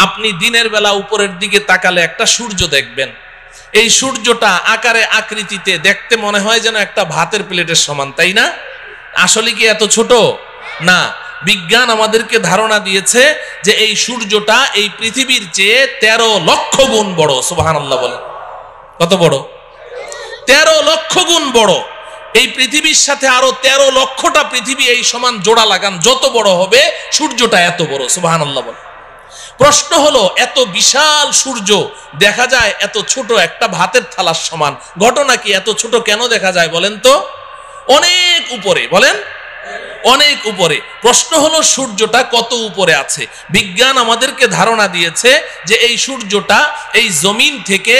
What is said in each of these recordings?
আপনি দিনের বেলা উপরের দিকে তাকালে একটা সূর্য দেখবেন, এই সূর্যটা আকারে আকৃতিতে দেখতে মনে হয় যেন একটা ভাতের প্লেটের সমান, তাই না? আসলে কি এত ছোট না? বিজ্ঞান আমাদেরকে ধারণা দিয়েছে যে এই সূর্যটা এই পৃথিবীর চেয়ে 13 লক্ষ গুণ বড়। সুবহানাল্লাহ বলেন। কত বড়? 13 লক্ষ গুণ বড়। এই পৃথিবীর সাথে আরো 13 লক্ষটা পৃথিবী এই সমান জোড়া লাগান, যত বড় হবে সূর্যটা এত বড়। সুবহানাল্লাহ বলেন। প্রশ্ন হলো, এত বিশাল সূর্য দেখা যায় এত ছোট একটা ভাতের থালার সমান, ঘটনা কি? এত ছোট কেন দেখা যায় বলেন তো? অনেক উপরে, বলেন অনেক উপরে। প্রশ্ন হলো সূর্যটা কত উপরে আছে? বিজ্ঞান আমাদেরকে ধারণা দিয়েছে যে এই সূর্যটা এই জমিন থেকে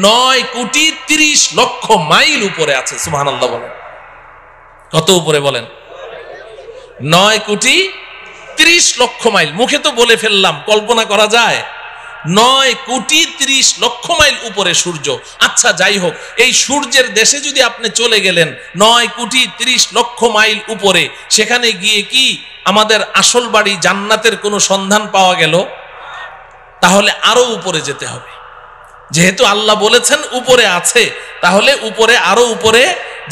9,30,00,000 মাইল উপরে আছে। সুবহানাল্লাহ বলেন। কত উপরে বলেন? 9,30,00,000 মাইল। মুখে তো বলে ফেললাম, কল্পনা করা যায়? 9,30,00,000 মাইল উপরে সূর্য। আচ্ছা যাই হোক, এই সূর্যের দেশে যদি আপনি চলে গেলেন 9,30,00,000 মাইল উপরে, সেখানে গিয়ে কি আমাদের আসল বাড়ি জান্নাতের কোনো সন্ধান পাওয়া গেল? তাহলে আরো উপরে যেতে হবে। যেহেতু আল্লাহ বলেছেন উপরে আছে, তাহলে উপরে আরো উপরে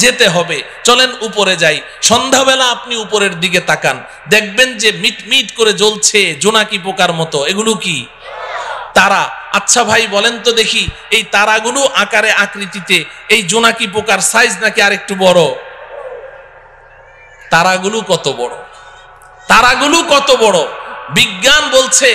যেতে হবে। চলেন উপরে যাই। সন্ধ্যাবেলা আপনি উপরের দিকে তাকান, দেখবেন যে মিটমিট করে জ্বলছে জোনাকি পোকার মতো। এগুলো কি? তারা। আচ্ছা ভাই বলেন তো দেখি, এই তারাগুলো আকারে আকৃতিতে এই জোনাকি পোকার সাইজ নাকি আরেকটু বড়? তারাগুলো কত বড়? তারাগুলো কত বড়? বিজ্ঞান বলছে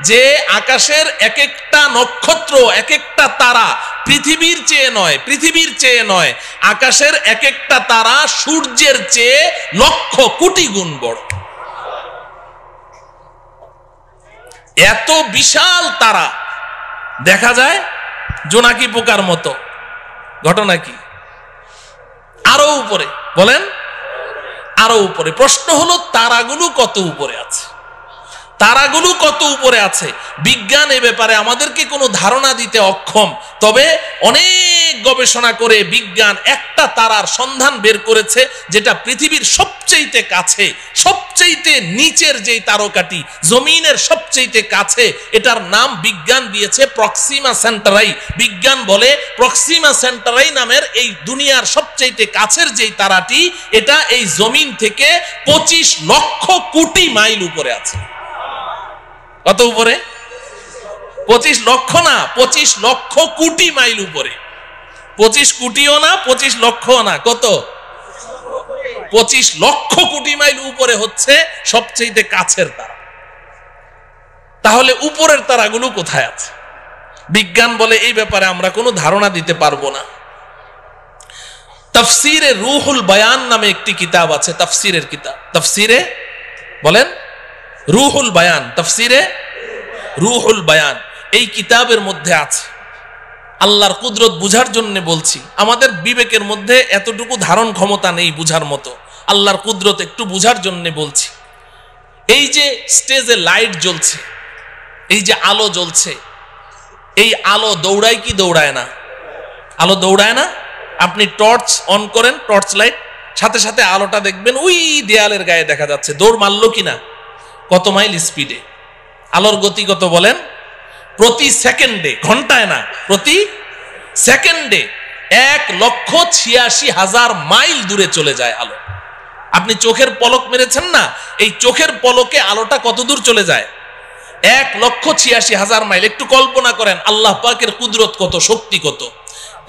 যে আকাশের এক একটা নক্ষত্র, এক একটা তারা পৃথিবীর চেয়ে নয়, পৃথিবীর চেয়ে নয়, আকাশের এক একটা তারা সূর্যের চেয়ে লক্ষ কোটি গুণ বড়। এত বিশাল তারা দেখা যায় জোনাকি পোকার মতো। ঘটনা কি? আরো উপরে, বলেন আরো উপরে। প্রশ্ন হলো তারাগুলো কত উপরে আছে? তারাগুলো কত উপরে আছে? বিজ্ঞান এ ব্যাপারে আমাদেরকে কোনো ধারণা দিতে অক্ষম। তবে অনেক গবেষণা করে বিজ্ঞান একটা তারার সন্ধান বের করেছে, যেটা পৃথিবীর সবচেয়ে কাছে, সবচেয়ে নিচের যেই তারকাটি, জমিনের সবচেয়ে কাছে, এটার নাম বিজ্ঞান দিয়েছে প্রক্সিমা সেন্টারাই। বিজ্ঞান বলে প্রক্সিমা সেন্টারাই নামের এই দুনিয়ার সবচেয়ে কাছের যেই তারাটি, এটা এই জমিন থেকে 25 লক্ষ কোটি মাইল উপরে আছে। কত উপরে? 25 লক্ষ না, 25 লক্ষ কোটি মাইল উপরে। 25 কোটিও না, 25 লক্ষও না, কত? 25 লক্ষ কোটি মাইল উপরে হচ্ছে সবচেয়ে কাছের তারা। তাহলে উপরের তারাগুলো কোথায় আছে? বিজ্ঞান বলে এই ব্যাপারে আমরা কোনো ধারণা দিতে পারবো না। তাফসিরে রুহুল বায়ান নামে একটি কিতাব আছে, তাফসিরের কিতাব। তাফসিরে বলেন রুহুল বায়ান, তাফসিরে রুহুল বায়ান। এই কিতাবের মধ্যে আছে, আল্লাহর কুদরত বুঝার জন্য বলছি, আমাদের বিবেকের মধ্যে এতটুকু ধারণ ক্ষমতা নেই বুঝার মতো, আল্লাহর কুদরত একটু বুঝার জন্য বলছি। এই যে স্টেজে লাইট জ্বলছে, এই যে আলো জ্বলছে, এই আলো দৌড়ায় কি দৌড়ায় না? আলো দৌড়ায় না? আপনি টর্চ অন করেন, টর্চ লাইট, সাথে সাথে আলোটা দেখবেন ওই দেয়ালের গায়ে দেখা যাচ্ছে। দৌড় মারলো কিনা? কত মাইল স্পিডে? আলোর গতি কত বলেন? প্রতি সেকেন্ডে, ঘন্টায় না, প্রতি সেকেন্ডে 1,86,000 মাইল দূরে চলে যায় আলো। আপনি চোখের পলক মেরেছেন না, এই চোখের পলকে আলোটা কত দূর চলে যায়? 1,86,000 মাইল। একটু কল্পনা করেন আল্লাহ পাকের কুদরত কত, শক্তি কত।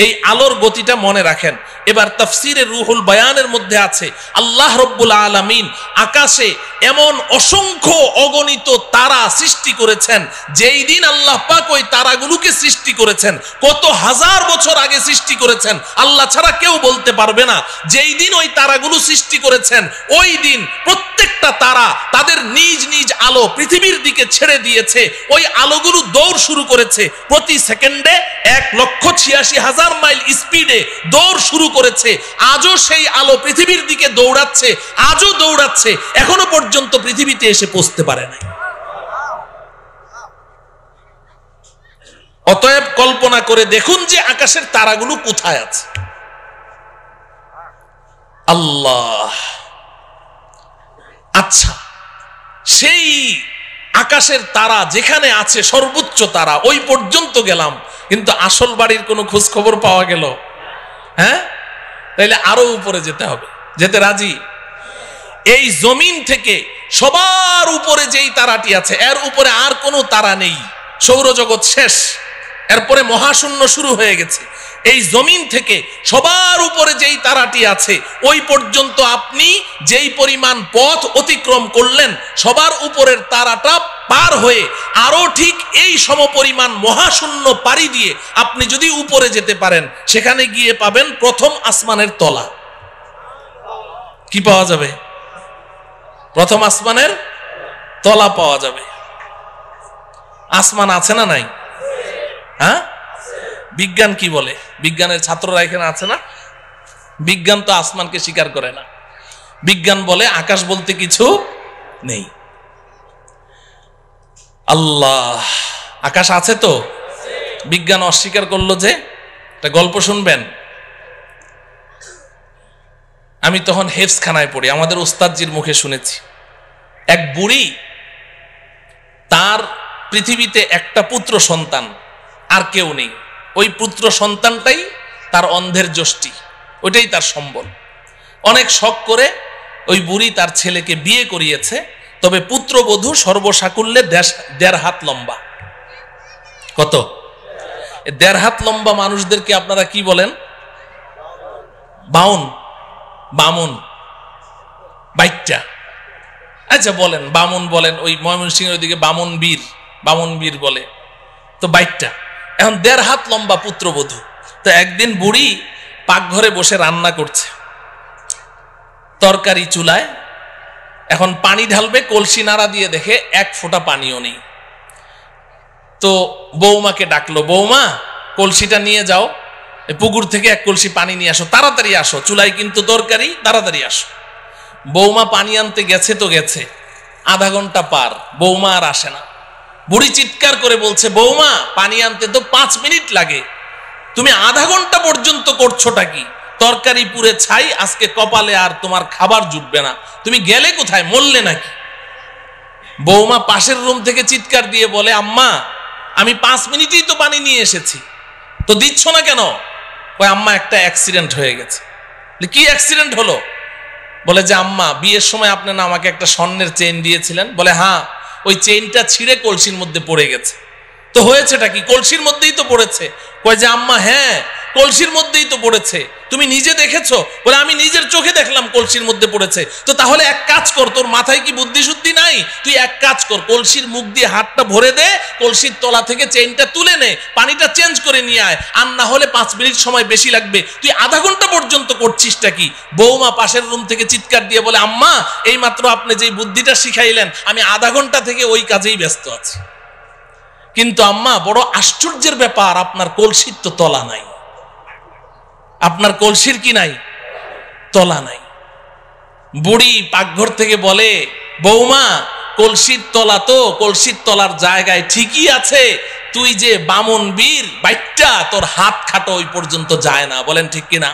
এই আলোর গতিটা মনে রাখেন। এবার তাফসিরে রুহুল বায়ানের মধ্যে আছে, আল্লাহ রব্বুল আলামিন আকাশে এমন অসংখ্য অগণিত তারা সৃষ্টি করেছেন। যেই দিন আল্লাহ পাক ওই তারাগুলোকে সৃষ্টি করেছেন, কত হাজার বছর আগে সৃষ্টি করেছেন আল্লাহ ছাড়া কেউ বলতে পারবে না। যেই দিন ওই তারাগুলো সৃষ্টি করেছেন, ওই দিন প্রত্যেকটা তারা তাদের নিজ নিজ আলো পৃথিবীর দিকে ছেড়ে দিয়েছে। ওই আলোগুলো দৌড় শুরু করেছে প্রতি সেকেন্ডে 1,86,000 মাইল স্পিডে দৌড় শুরু করেছে। আজও সেই আলো পৃথিবীর দিকে দৌড়াচ্ছে, আজও দৌড়াচ্ছে, এখনো পর্যন্ত পৃথিবীতে এসে পৌঁছতে পারে নাই। অতএব কল্পনা করে দেখুন যে আকাশের তারাগুলো কোথায় আছে। আল্লাহ। আচ্ছা, সেই আকাশের তারা যেখানে আছে সর্বোচ্চ তারা ওই পর্যন্ত গেলাম, কিন্তু আসল বাড়ির কোনো খোঁজ খবর পাওয়া গেল? হ্যাঁ, তাইলে আরো উপরে যেতে হবে। যেতে রাজি? এই জমিন থেকে সবার উপরে যেই তারাটি আছে এর উপরে আর কোনো তারা নেই, সৌরজগৎ শেষ, এরপরে মহাশূন্য শুরু হয়ে গেছে। এই জমিন থেকে সবার উপরে যেই তারাটি আছে ওই পর্যন্ত আপনি যেই পরিমাণ পথ অতিক্রম করলেন, সবার উপরের তারাটা পার হয়ে আরো ঠিক এই সমপরিমাণ মহাশূন্য পাড়ি দিয়ে আপনি যদি উপরে যেতে পারেন, সেখানে গিয়ে পাবেন প্রথম আসমানের তলা। কি পাওয়া যাবে? প্রথম আসমানের তলা পাওয়া যাবে। আসমান আছে না নাই? হ্যাঁ, বিজ্ঞান কি বলে? বিজ্ঞানের ছাত্ররা এখানে আছে না? বিজ্ঞান তো আসমানকে স্বীকার করে না। বিজ্ঞান বলে আকাশ বলতে কিছু নেই। আল্লাহ, আকাশ আছে তো? বিজ্ঞান অস্বীকার করলো যে। একটা গল্প শুনবেন। আমি তখন হেফজখানায় পড়ি, আমাদের ওস্তাদজির মুখে শুনেছি। এক বুড়ি, তার পৃথিবীতে একটা পুত্র সন্তান, আর কেউ নেই। ওই পুত্র সন্তানটাই তার অন্ধের যষ্টি, ওইটাই তার সম্বল। অনেক শখ করে ওই বুড়ি তার ছেলেকে বিয়ে করিয়েছে, তবে পুত্রবধূ সর্বসাকুল্যে 1.5 হাত লম্বা। কত? 1.5 হাত লম্বা মানুষদেরকে আপনারা কি বলেন? বামুন, বাইটটা। আচ্ছা বলেন, বামুন বলেন। ওই ময়মনসিংহের ওইদিকে বামুন বীর বলে তো, বাইটটা। এখন 1.5 হাত লম্বা পুত্রবধূ। তো একদিন বুড়ি পাকঘরে বসে রান্না করছে, তরকারি চুলায়। এখন পানি ঢালবে, কলসি নাড়া দিয়ে দেখে 1 ফোঁটা পানিও নেই। তো বৌমাকে ডাকলো, বৌমা কলসিটা নিয়ে যাও, পুকুর থেকে 1 কলসি পানি নিয়ে আসো, তাড়াতাড়ি আসো, চুলায় কিন্তু তরকারি, তাড়াতাড়ি আসো। বৌমা পানি আনতে গেছে তো গেছে, আধা ঘন্টা পার, বৌমা আর আসে না। বুড়ি চিৎকার করে বলছে, বৌমা পানি আনতে তো 5 মিনিট লাগে, তুমি আধা ঘন্টা পর্যন্ত করছোটা কি? তরকারি পুড়ে ছাই, আজকে কপালে আর তোমার খাবার জুটবে না, তুমি গেলে কোথায়, মরলে নাকি? বৌমা পাশের রুম থেকে চিৎকার দিয়ে বলে, আম্মা আমি 5 মিনিটেই তো পানি নিয়ে এসেছি, তো দিচ্ছ না কেন? ওই আম্মা একটা অ্যাক্সিডেন্ট হয়ে গেছে। কি অ্যাক্সিডেন্ট হলো? বলে যে আম্মা বিয়ের সময় আপনি না আমাকে একটা স্বর্ণের চেইন দিয়েছিলেন। বলে হ্যাঁ, ওই চেইনটা ছিঁড়ে কলসির মধ্যে পড়ে গেছে। তো হয়েছেটা কি? কলসির মধ্যেই তো পড়েছে। কয় যে আম্মা হ্যাঁ, কলসির মধ্যেই তো পড়েছে, তুমি নিজে দেখেছো? বলে আমি নিজের চোখে দেখলাম কলসির মধ্যে পড়েছে। তো তাহলে এক কাজ কর, তোর মাথায় কি বুদ্ধি শুদ্ধি নাই? তুই এক কাজ কর, কলসির মুখ দিয়ে হাতটা ভরে দে, কলসির তলা থেকে চেইনটা তুলে নে, পানিটা চেঞ্জ করে নিয়ে আয়, আর না হলে 5 মিনিট সময় বেশি লাগবে, তুই আধা ঘন্টা পর্যন্ত করছিসটা কি? বৌমা পাশের রুম থেকে চিৎকার দিয়ে বলে, আম্মা এই মাত্র আপনি যেই বুদ্ধিটা শিখাইলেন, আমি আধা ঘন্টা থেকে ওই কাজেই ব্যস্ত আছি। কিন্তু আম্মা বড় আশ্চর্যের ব্যাপার, আপনার কলসির তো তলা নাই। আপনার কলসির কি নাই? তলা নাই। বুড়ি পাকঘর থেকে বলে, বৌমা কলসির তলা তো কলসির তলার জায়গায় ঠিকই আছে, তুই যে বামুন বীর বাইটটা, তোর হাত খাটো ওই পর্যন্ত যায় না। বলেন ঠিক কিনা?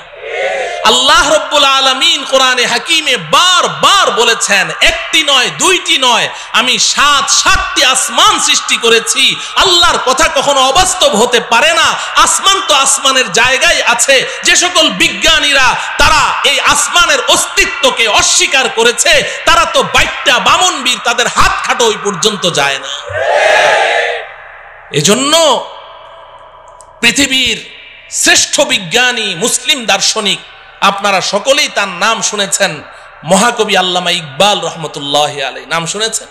আল্লাহ রব্বুল আলামিন কোরআনে হাকিমে বারবার বলেছেন, একটি নয়, দুইটি নয়, আমি 7টি আসমান সৃষ্টি করেছি। আল্লাহর কথা কখনো অবাস্তব হতে পারে না। আসমান তো আসমানের জায়গায় আছে। যে সকল বিজ্ঞানীরা তারা এই আসমানের অস্তিত্বকে অস্বীকার করেছে, তারা তো বাইটটা বামুন বীর, তাদের হাত খাটো ওই পর্যন্ত যায় না। এজন্য পৃথিবীর শ্রেষ্ঠ বিজ্ঞানী মুসলিম দার্শনিক, আপনারা সকলেই তার নাম শুনেছেন, মহাকবি আল্লামা ইকবাল রহমতুল্লাহ আলাইহি। নাম শুনেছেন?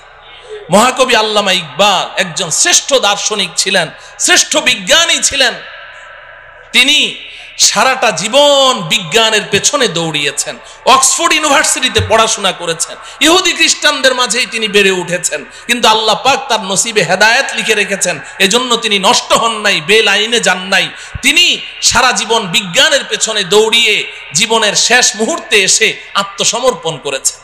মহাকবি আল্লামা ইকবাল একজন শ্রেষ্ঠ দার্শনিক ছিলেন, শ্রেষ্ঠ বিজ্ঞানী ছিলেন। তিনি সারাটা জীবন বিজ্ঞানের পেছনে দৌড়িয়েছেন, অক্সফোর্ড ইউনিভার্সিটিতে পড়াশোনা করেছেন, ইহুদি খ্রিস্টানদের মাঝেই তিনি বেড়ে উঠেছেন, কিন্তু আল্লাহ পাক তার নসিবে হেদায়েত লিখে রেখেছেন, এজন্য তিনি নষ্ট হন নাই, বেলাইনে যান নাই। তিনি সারা জীবন বিজ্ঞানের পেছনে দৌড়িয়ে জীবনের শেষ মুহূর্তে এসে আত্মসমর্পণ করেছেন।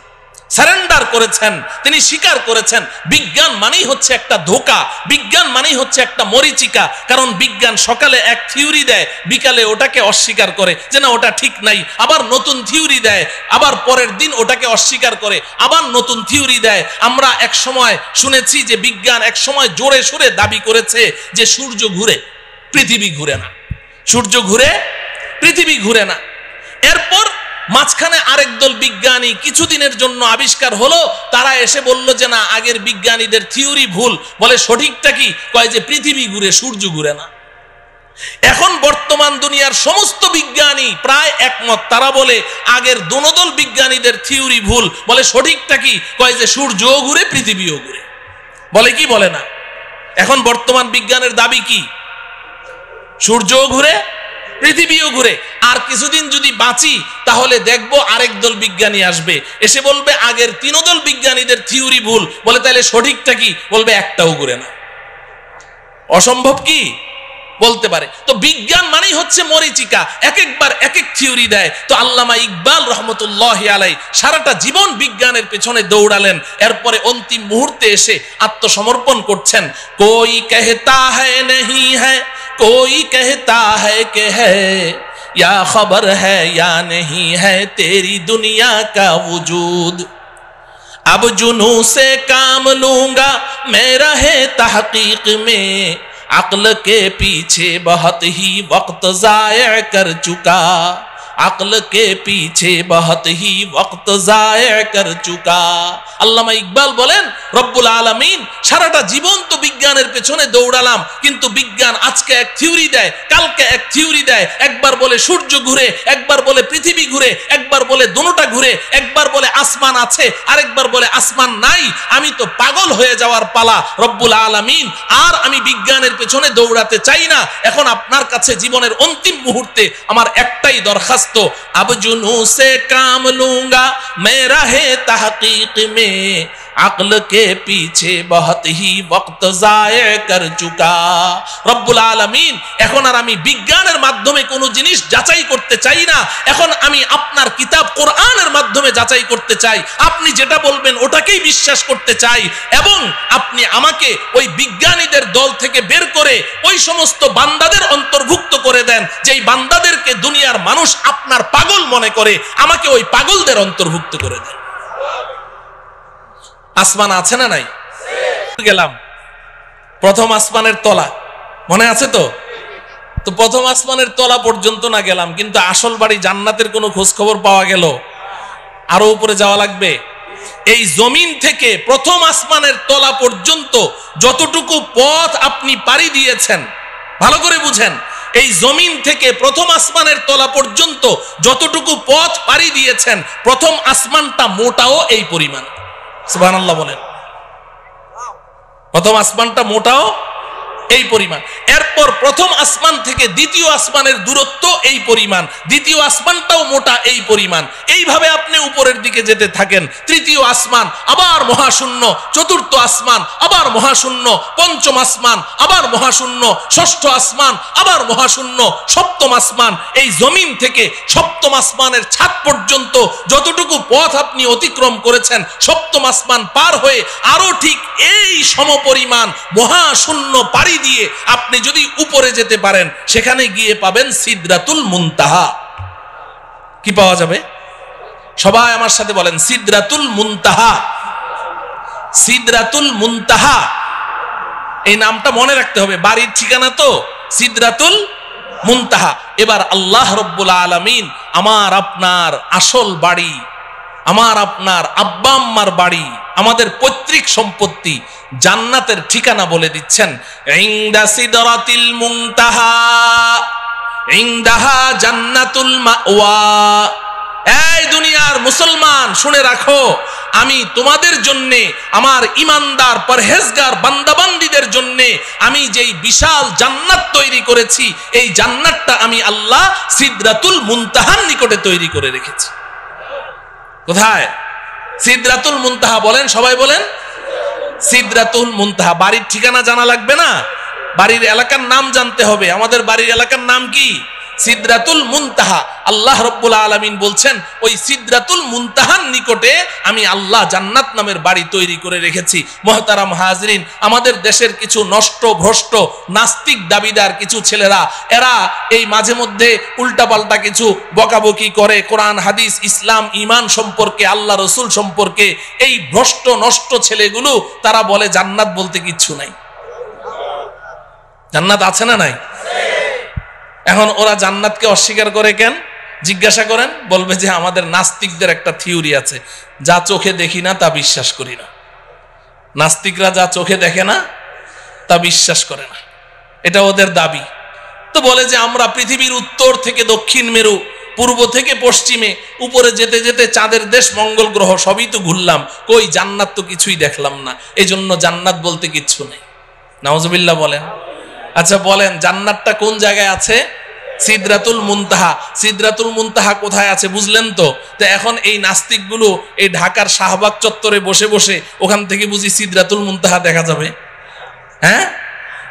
সারেন্ডার করেছেন, তিনি স্বীকার করেছেন বিজ্ঞান মানেই হচ্ছে একটা ধোঁকা, বিজ্ঞান মানেই হচ্ছে একটা মরিচিকা। কারণ বিজ্ঞান সকালে এক থিওরি দেয়, বিকালে ওটাকে অস্বীকার করে যে না ওটা ঠিক নাই, আবার নতুন থিওরি দেয়, আবার পরের দিন ওটাকে অস্বীকার করে, আবার নতুন থিওরি দেয়। আমরা এক সময় শুনেছি যে বিজ্ঞান এক সময় জোরে সোরে দাবি করেছে যে সূর্য ঘুরে, পৃথিবী ঘুরে না, সূর্য ঘুরে, পৃথিবী ঘুরে না। এরপর মাঝখানে আরেক দল বিজ্ঞানী কিছুদিনের জন্য আবিষ্কার হলো, তারা এসে বলল যে না আগের বিজ্ঞানীদের থিওরি ভুল। বলে সঠিকটা কি? কয় যে পৃথিবী ঘুরে, সূর্য ঘুরে না। এখন বর্তমান দুনিয়ার সমস্ত বিজ্ঞানী প্রায় একমত, তারা বলে আগের দোনোদল বিজ্ঞানীদের থিওরি ভুল। বলে সঠিকটা কি? কয় যে সূর্যও ঘুরে, পৃথিবীও ঘুরে। বলে কি বলে না? এখন বর্তমান বিজ্ঞানের দাবি কি? সূর্যও ঘুরে, পৃথিবীও ঘুরে। আর কিছুদিন যদি বাঁচি তাহলে দেখবো আরেক দল বিজ্ঞানী আসবে, এসে বলবে আগের তিনোদল বিজ্ঞানীদের থিওরি ভুল। বলে তাহলে সঠিকটা কি? বলবে একটাও ঘুরে না। অসম্ভব কি? বলতে পারে। তো বিজ্ঞান মানেই হচ্ছে মরিচিকা, এক একবার এক এক থিওরি দেয়। তো আল্লামা ইকবাল রহমতুল্লাহি আলাই সারাটা জীবন বিজ্ঞানের পেছনে দৌড়ালেন, এরপরে অন্তিম মুহূর্তে এসে আত্মসমর্পণ করছেন। কোই कहता है नहीं है, कोई कहता है कि है, या खबर है या नहीं है तेरी दुनिया का वजूद। अब जुनू से काम लूंगा मैं रहे तहकीक में, अक्ल के पीछे बहुत ही वक्त जाया कर चुका, अक्ल के पीछे बहुत ही वक्त जाया कर चुका। আল্লামা ইকবাল বলেন রব্বুল আলামিন সারাটা জীবন তো বিজ্ঞানের পেছনে দৌড়ালাম, কিন্তু বিজ্ঞান আজকে এক থিওরি দেয়, কালকে এক থিওরি দেয়। একবার বলে সূর্য ঘুরে, একবার বলে পৃথিবী ঘুরে, একবার বলে দোনোটা ঘুরে, একবার বলে আসমান আছে, আরেকবার বলে আসমান নাই। আমি তো পাগল হয়ে যাওয়ার পালা রব্বুল আলামিন, আর আমি বিজ্ঞানের পেছনে দৌড়াতে চাই না। এখন আপনার কাছে জীবনের অন্তিম মুহূর্তে আমার একটাই দরখাস্ত, अब जुनू से काम लूंगा मैं रहे तहकीक में, अक्ल के पीछे बहुत ही वक्त जाया कर चुका। রব্বুল আলামিন এখন আর আমি বিজ্ঞানের মাধ্যমে কোনো জিনিস যাচাই করতে চাই না, এখন আমি আপনার কিতাব কোরআনের মাধ্যমে যাচাই করতে চাই। আপনি যেটা বলবেন ওটাকেই বিশ্বাস করতে চাই, এবং আপনি আমাকে ওই বিজ্ঞানীদের দল থেকে বের করে ওই সমস্ত বান্দাদের অন্তর্ভুক্ত করে দেন যেই বান্দাদেরকে দুনিয়ার মানুষ আপনার পাগল মনে করে, আমাকে ওই পাগলদের অন্তর্ভুক্ত করে দেন। আসমান আছে না নাই? গেলাম প্রথম আসমানের তলা, মনে আছে তো? তো প্রথম আসমানের তলা পর্যন্ত না গেলাম, কিন্তু আসল বাড়ি জান্নাতের কোনো খোঁজ খবর পাওয়া গেল? আরো উপরে যাওয়া লাগবে। এই জমিন থেকে প্রথম আসমানের তলা পর্যন্ত যতটুকু পথ আপনি পাড়ি দিয়েছেন, ভালো করে বুঝেন, এই জমিন থেকে প্রথম আসমানের তলা পর্যন্ত যতটুকু পথ পাড়ি দিয়েছেন, প্রথম আসমানটা মোটাও এই পরিমাণ। সুবহানাল্লাহ বলেন। প্রথম আসমানটা মোটাও এই পরিমাণ। এরপর প্রথম আসমান থেকে দ্বিতীয় আসমানের দূরত্ব এই পরিমাণ, দ্বিতীয় আসমানটাও মোটা এই পরিমাণ। এইভাবে আপনি উপরের দিকে যেতে থাকেন, তৃতীয় আসমান আবার মহাশূন্য, চতুর্থ আসমান আবার মহাশূন্য, পঞ্চম আসমান আবার মহাশূন্য, ষষ্ঠ আসমান আবার মহাশূন্য, সপ্তম আসমান। এই জমিন থেকে সপ্তম আসমানের ছাদ পর্যন্ত যতটুকু পথ আপনি অতিক্রম করেছেন, সপ্তম আসমান পার হয়ে আরো ঠিক এই সমপরিমাণ মহাশূন্য পাড়ি দিয়ে আপনি যদি উপরে যেতে পারেন, সেখানে গিয়ে পাবেন সিদরাতুল মুনতাহা। কি পাওয়া যাবে? সবাই আমার সাথে বলেন সিদরাতুল মুনতাহা। সিদরাতুল মুনতাহা এই নামটা মনে রাখতে হবে, বাড়ির ঠিকানা তো সিদরাতুল মুনতাহা। এবার আল্লাহ রব্বুল আলামিন আমার আপনার আসল বাড়ি, আমার আপনার আব্বা আম্মার বাড়ি, আমাদের পৈতৃক সম্পত্তি জান্নাতের ঠিকানা বলে দিচ্ছেন। ইনদা সিদরাতিল মুনতাহা ইনদাহা জান্নাতুল মাওয়া। এই দুনিয়ার মুসলমান শুনে রাখো, আমি তোমাদের জন্য, আমার ইমানদার পরহেজগার বান্দাবান্দীদের জন্য আমি যেই বিশাল জান্নাত তৈরি করেছি, এই জান্নাতটা আমি আল্লাহ সিদরাতুল মুনতাহার নিকটে তৈরি করে রেখেছি। কোথায়? সিদরাতুল মুনতাহা। বলেন, সবাই বলেন সিদরাতুল মুনতাহা। বাড়ির ঠিকানা জানা লাগবে না, বাড়ির এলাকার নাম জানতে হবে। আমাদের বাড়ির এলাকার নাম কি? সিদরাতুল মুনতাহা, আল্লাহ রাব্বুল আলামিন বলছেন ওই সিদরাতুল মুনতাহার নিকটে আমি আল্লাহ জান্নাত নামের বাড়ি তৈরি করে রেখেছি। মুহতারাম হাজরিন, আমাদের দেশের কিছু নষ্ট ভ্রষ্ট নাস্তিক দাবিদার কিছু ছেলেরা, এরা এই মাঝে মধ্যে উল্টাপাল্টা কিছু বকাবকি করে কোরআন হাদিস ইসলাম ঈমান সম্পর্কে, আল্লাহ রসুল সম্পর্কে। এই ভ্রষ্ট নষ্ট ছেলেগুলো তারা বলে জান্নাত বলতে কিচ্ছু নাই। জান্নাত আছে না নাই? এখন ওরা জান্নাতকে অস্বীকার করে কেন জিজ্ঞাসা করেন, বলবে যে আমাদের নাস্তিকদের একটা থিওরি আছে, যা চোখে দেখি না তা বিশ্বাস করি না। নাস্তিকরা যা চোখে দেখে না তা বিশ্বাস করে না, এটা ওদের দাবি। তো বলে যে আমরা পৃথিবীর উত্তর থেকে দক্ষিণ মেরু, পূর্ব থেকে পশ্চিমে, উপরে যেতে যেতে চাঁদের দেশ মঙ্গল গ্রহ সবই তো ঘুরলাম, কই জান্নাত তো কিছুই দেখলাম না, এই জন্য জান্নাত বলতে কিচ্ছু নেই। নাউজুবিল্লাহ বলেন। আচ্ছা বলেন, জান্নাতটা কোন জায়গায় আছে? সিদরাতুল মুনতাহা। সিদরাতুল মুনতাহা কোথায় আছে বুঝলেন তো? তো এখন এই নাস্তিকগুলো এই ঢাকার শাহবাগ চত্বরে বসে বসে ওখান থেকে বুঝি সিদরাতুল মুনতাহা দেখা যাবে? হ্যাঁ,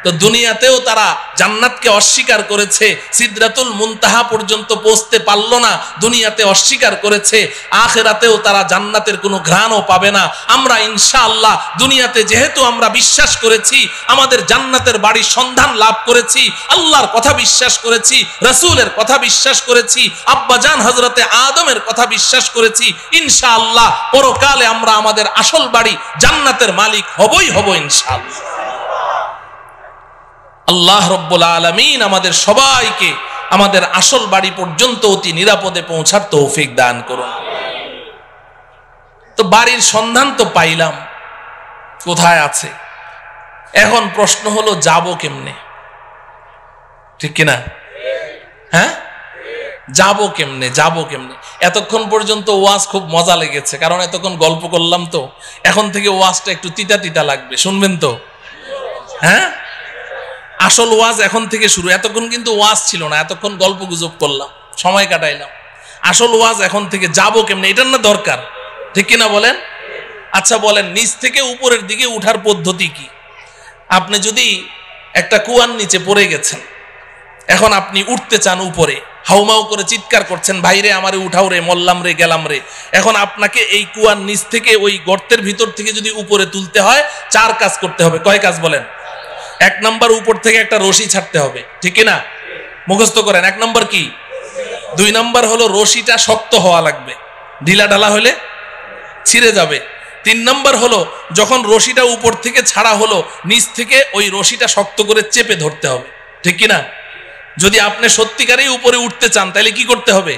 তো দুনিয়াতেও তারা জান্নাতকে অস্বীকার করেছে, সিদরাতুল মুনতাহা পর্যন্ত পৌঁছতে পারলো না, দুনিয়াতে অস্বীকার করেছে। আখিরাতেও তারা জান্নাতের কোনো ঘ্রাণও পাবে না। আমরা ইনশাআল্লাহ দুনিয়াতে যেহেতু আমরা বিশ্বাস করেছি, আমাদের জান্নাতের বাড়ির সন্ধান লাভ করেছি, আল্লাহর কথা বিশ্বাস করেছি, রাসূলের কথা বিশ্বাস করেছি, আব্বাজান হযরতে আদমের কথা বিশ্বাস করেছি, ইনশাআল্লাহ পরকালে আমরা আমাদের আসল বাড়ি জান্নাতের মালিক হবই হব ইনশাআল্লাহ। আল্লাহ রব্বুল আলামিন আমাদের সবাইকে আমাদের আসল বাড়ি পর্যন্ত অতি নিরাপদে পৌঁছার তৌফিক দান করুন। তো বাড়ির সন্ধান তো পাইলাম, কোথায় আছে? এখন প্রশ্ন হলো যাব কেমনে? ঠিক কিনা? হ্যাঁ, যাব কেমনে? যাব কেমনে? এতক্ষণ পর্যন্ত ওয়াজ খুব মজা লেগেছে, কারণ এতক্ষণ গল্প করলাম। তো এখন থেকে ওয়াজটা একটু তিতা তিতা লাগবে, শুনবেন তো? হ্যাঁ, আসল ওয়াজ এখন থেকে শুরু। এতক্ষণ কিন্তু ওয়াজ ছিল না, এতক্ষণ গল্প গুজব করলাম, সময় কাটাইলাম। আসল ওয়াজ এখন থেকে। যাব কেমনে, এটার না দরকার, ঠিক কিনা বলেন? আচ্ছা বলেন, নিচ থেকে উপরের দিকে উঠার পদ্ধতি কি? আপনি যদি একটা কুয়ার নিচে পড়ে গেছেন, এখন আপনি উঠতে চান উপরে, হাউমাউ করে চিৎকার করছেন, ভাইরে আমারে উঠাও রে, মল্লাম রে, গেলাম রে। এখন আপনাকে এই কুয়ার নিচ থেকে ওই গর্তের ভিতর থেকে যদি উপরে তুলতে হয়, 4 কাজ করতে হবে। কয় কাজ বলেন? 1 নাম্বার, উপর থেকে একটা রশি ছাড়তে হবে, ঠিক না? মুখস্থ করেন। 1 নাম্বার কি? 2 নাম্বার হলো রশিটা শক্ত হওয়া লাগবে, ঢিলা ঢালা হলে ছিঁড়ে যাবে। 3 নাম্বার হলো যখন রশিটা উপর থেকে ছাড়া হলো, নিচ থেকে ওই রশিটা শক্ত করে চেপে ধরতে হবে, ঠিক কিনা? যদি আপনি সত্যিকারেই উপরে উঠতে চান তাহলে কি করতে হবে?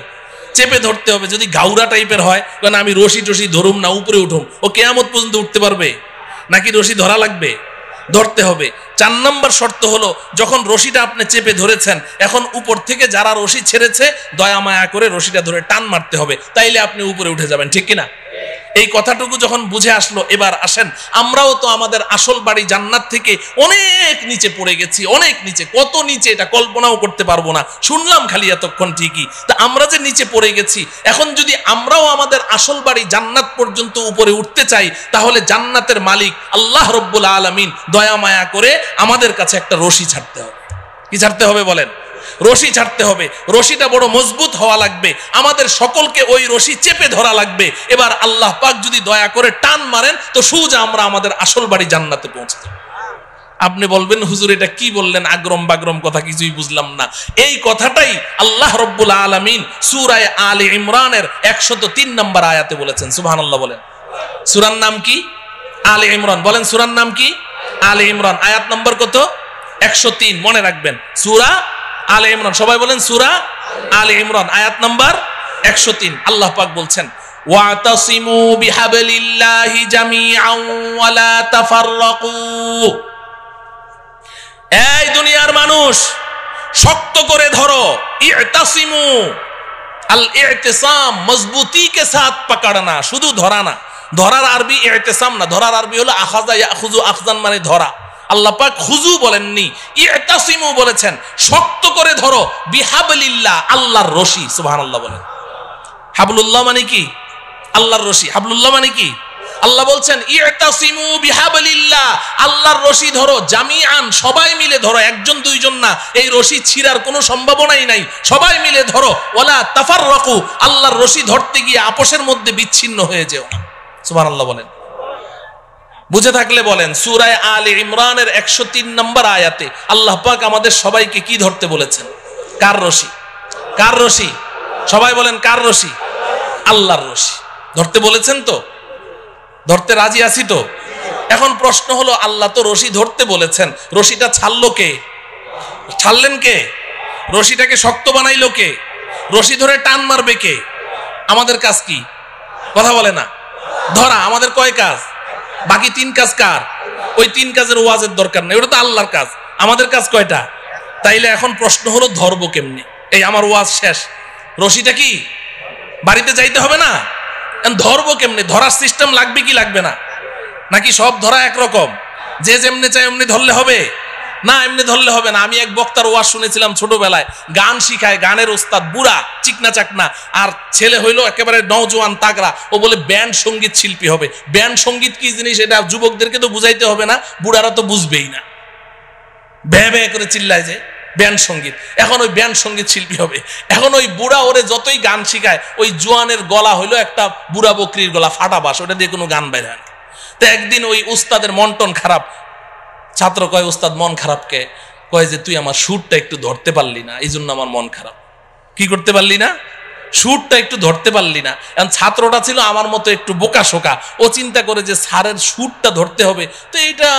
চেপে ধরতে হবে। যদি গাউরা টাইপের হয়, কারণ আমি রশি টশি ধরুম না, উপরে উঠুম, ও কিয়ামত পর্যন্ত উঠতে পারবে নাকি? রশি ধরা লাগবে, ধরতে হবে। 4 নাম্বার শর্ত হলো, যখন রশিটা আপনি চেপে ধরেছেন, এখন উপর থেকে যারা রশি ছেড়েছে দয়া মায়া করে রশিটা ধরে টান মারতে হবে, তাইলে আপনি উপরে উঠে যাবেন, ঠিক কিনা? এই কথাটুকু যখন বুঝে আসলো, এবার আসেন, আমরাও তো আমাদের আসল বাড়ি জান্নাত থেকে অনেক নিচে পড়ে গেছি, অনেক নিচে। কত নিচে এটা কল্পনাও করতে পারবো না, শুনলাম খালি এতক্ষণ ঠিকই। তা আমরা যে নিচে পড়ে গেছি, এখন যদি আমরাও আমাদের আসল বাড়ি জান্নাত পর্যন্ত উপরে উঠতে চাই, তাহলে জান্নাতের মালিক আল্লাহ রব্বুল আলামিন দয়া মায়া করে আমাদের কাছে একটা রশি ছাড়তে হবে। কি ছাড়তে হবে বলেন? রশি ছাড়তে হবে। রশিটা বড় মজবুত হওয়া লাগবে, আমাদের সকলকে ওই রশি চেপে ধরা লাগবে। এবার আল্লাহ পাক যদি দয়া করে টান মারেন, তো সোজা আমরা আমাদের আসল বাড়ি জান্নাতে পৌঁছে যাব। আপনি বলবেন, হুজুর এটা কি বললেন, আগ্রম বাগ্রম কথা, কিছুই বুঝলাম না। এই কথাটাই আল্লাহ রব্বুল আলামিন সূরা আলে ইমরানের 103 নম্বর আয়াতে বলেছেন। সুবহানাল্লাহ বলেন। সূরার নাম কি? আলে ইমরান। বলেন সূরার নাম কি? আলে ইমরান। আয়াত নম্বর কত? 103। মনে রাখবেন, সূরা আলে ইমরান। সবাই বলেন সূরা আলে ইমরান, আয়াত নাম্বার 103। আল্লাহ পাক বলছেন, ওয়াতাসিমু বিহাবলিল্লাহি জামিআন ওয়া লা তাফাররাকু। এই দুনিয়ার মানুষ, শক্ত করে ধরো। ইতাসিমু, আল ইতিসাম মজবুতি কে সাথ পকড়না, শুধু ধরা না। ধরার আরবি ইতিসাম না, ধরার আরবি হলো আখাযা ইয়াখুযু, আখযান মানে ধরা। আল্লাহ পাক খুজু বলেননি, ইতাসিমু বলেছেন, শক্ত করে ধরো। বিহাবলিল্লাহ, আল্লাহর রশি। সুবহানাল্লাহ বলেন। হাবলুল্লাহ মানে কি? আল্লাহর রশি। হাবলুল্লাহ মানে কি? আল্লাহ বলছেন ইতাসিমু বিহাবলিল্লাহ, আল্লাহর রশি ধরো, জামিআন, সবাই মিলে ধরো, একজন দুইজন না, এই রশি ছিঁড়ার কোনো সম্ভাবনাই নাই, সবাই মিলে ধরো। ওয়ালা তাফাররাকু, আল্লাহর রশি ধরতে গিয়ে আপোষের মধ্যে বিচ্ছিন্ন হয়ে যেও না। সুবহানাল্লাহ বলেন। বুঝে থাকলে বলেন। সূরা আলে ইমরানের 103 নম্বর আয়াতে আল্লাহ পাক আমাদের সবাইকে কি ধরতে বলেছেন? কার রশি? কার রশি? সবাই বলেন কার রশি? আল্লাহর রশি ধরতে বলেছেন। তো ধরতে রাজি আছি তো? এখন প্রশ্ন হলো, আল্লাহ তো রশি ধরতে বলেছেন, রশিটা ছাড়লো কে? ছাড়লেন কে? রশিটাকে শক্ত বানাইলো কে? রশি ধরে টান মারবে কে? আমাদের কাজ কি? কথা বলে না। ধরা আমাদের কয় কাজ? বাকি 3 কাজ কার? ওই 3 কাজের ওয়াজের দরকার নেই, ওটা তো আল্লাহর কাজ। আমাদের কাজ কয়টা? তাইলে এখন প্রশ্ন হলো, ধরবো কেমনি? এই আমার ওয়াজ শেষ, রশিটা কি বাড়িতে যাইতে হবে না? ধরবো কেমনি? ধরার সিস্টেম লাগবে কি লাগবে না? নাকি সব ধরা একরকম, যে যেমনি চাই এমনি ধরলে হবে? না, এমনি ধরলে হবে না। আমি এক বক্তার ওয়াজ শুনেছিলাম ছোটবেলায়, গান শিখায়, গানের ওস্তাদ, বুড়া চিকনা চাকনা, আর ছেলে হইলো একেবারে নওজোয়ান তাগড়া। ও বলে ব্যান্ড সঙ্গীত শিল্পী হবে। ব্যান্ড সঙ্গীত কি জিনিস এটা যুবকদেরকে তো বুঝাইতে হবে না, বুড়ারা তো বুঝবেই না, ভ্যা ভ্যা করে চিল্লায় যে ব্যান্ড সঙ্গীত। এখন ওই ব্যান্ড সঙ্গীত শিল্পী হবে। এখন ওই বুড়া ওরে যতই গান শিখায়, ওই জোয়ানের গলা হইলো একটা বুড়া বকরির গলা, ফাটা বাস, ওটা দিয়ে কোনো গান বাইরে হয় না। তো একদিন ওই উস্তাদের মন টন খারাপ, ছাত্র কয়, উস্তাদ মন খারাপ কে? কয় যে তুই আমার সুরটা একটু ধরতে পারলি না, এই জন্য আমার মন খারাপ। কি করতে পারলি না? সুরটা একটু ধরতে পারলি না। এখন ছাত্রটা ছিল আমার মতো একটু বোকা শোকা, ও চিন্তা করে যে স্যারের সুরটা ধরতে হবে, তো এইটা